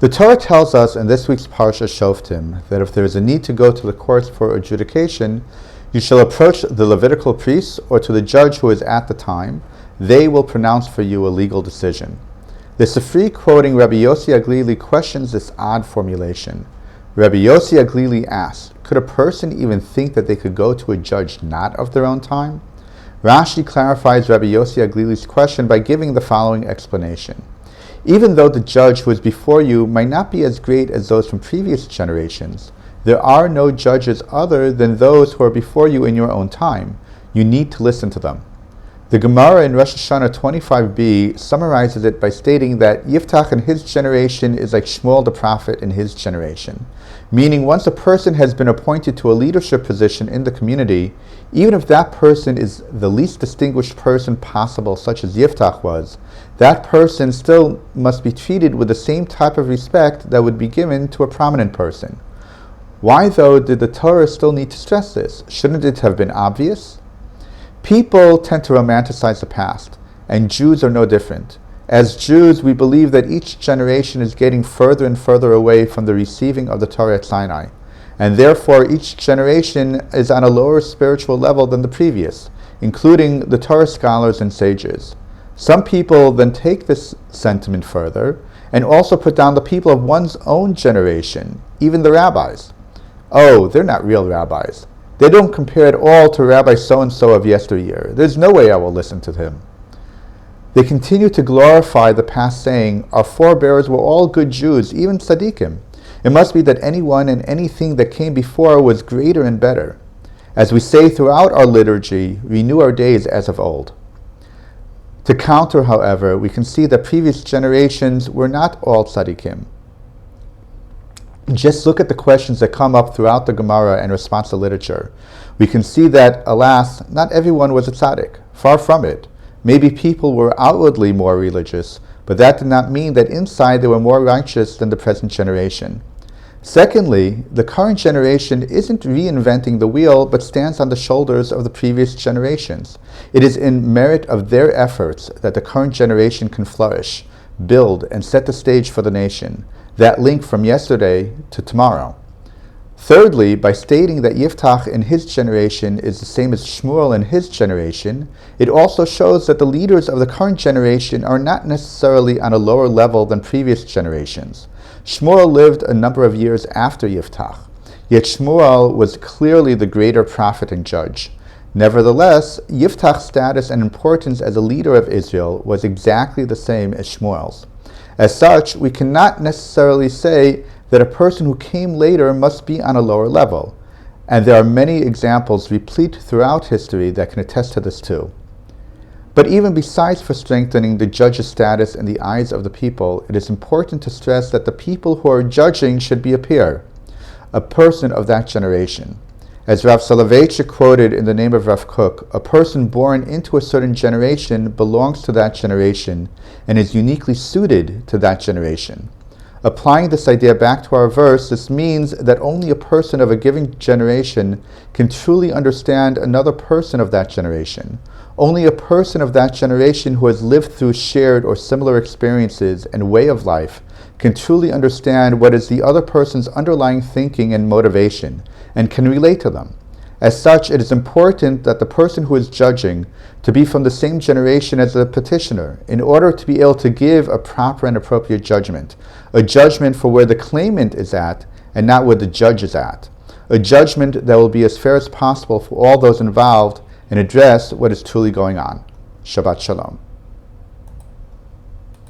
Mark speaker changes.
Speaker 1: The Torah tells us in this week's Parsha Shofetim that if there is a need to go to the courts for adjudication, you shall approach the Levitical priests or to the judge who is at the time. They will pronounce for you a legal decision. The Sifri, quoting Rabbi Yossi Aglili, questions this odd formulation. Rabbi Yossi Aglili asks, could a person even think that they could go to a judge not of their own time? Rashi clarifies Rabbi Yossi Aglili's question by giving the following explanation. Even though the judge who is before you might not be as great as those from previous generations, there are no judges other than those who are before you in your own time. You need to listen to them. The Gemara in Rosh Hashanah 25b summarizes it by stating that Yiftach in his generation is like Shmuel the prophet in his generation, meaning once a person has been appointed to a leadership position in the community, even if that person is the least distinguished person possible, such as Yiftach was, that person still must be treated with the same type of respect that would be given to a prominent person. Why, though, did the Torah still need to stress this? Shouldn't it have been obvious? People tend to romanticize the past, and Jews are no different. As Jews, we believe that each generation is getting further and further away from the receiving of the Torah at Sinai, and therefore each generation is on a lower spiritual level than the previous, including the Torah scholars and sages. Some people then take this sentiment further and also put down the people of one's own generation, even the rabbis. Oh, they're not real rabbis. They don't compare at all to Rabbi so-and-so of yesteryear. There's no way I will listen to him. They continue to glorify the past, saying, our forebears were all good Jews, even tzaddikim. It must be that anyone and anything that came before was greater and better. As we say throughout our liturgy, renew our days as of old. To counter, however, we can see that previous generations were not all tzaddikim. Just look at the questions that come up throughout the Gemara and response to literature. We can see that, alas, not everyone was a tzaddik. Far from it. Maybe people were outwardly more religious, but that did not mean that inside they were more righteous than the present generation. Secondly, the current generation isn't reinventing the wheel, but stands on the shoulders of the previous generations. It is in merit of their efforts that the current generation can flourish, build, and set the stage for the nation. That link from yesterday to tomorrow. Thirdly, by stating that Yiftach in his generation is the same as Shmuel in his generation, it also shows that the leaders of the current generation are not necessarily on a lower level than previous generations. Shmuel lived a number of years after Yiftach, yet Shmuel was clearly the greater prophet and judge. Nevertheless, Yiftach's status and importance as a leader of Israel was exactly the same as Shmuel's. As such, we cannot necessarily say that a person who came later must be on a lower level, and there are many examples replete throughout history that can attest to this too. But even besides for strengthening the judge's status in the eyes of the people, it is important to stress that the people who are judging should be a peer, a person of that generation. As Rav Soloveitchik quoted in the name of Rav Kook, a person born into a certain generation belongs to that generation and is uniquely suited to that generation. Applying this idea back to our verse, this means that only a person of a given generation can truly understand another person of that generation. Only a person of that generation who has lived through shared or similar experiences and way of life can truly understand what is the other person's underlying thinking and motivation, and can relate to them. As such, it is important that the person who is judging to be from the same generation as the petitioner, in order to be able to give a proper and appropriate judgment, a judgment for where the claimant is at and not where the judge is at, a judgment that will be as fair as possible for all those involved and address what is truly going on. Shabbat Shalom.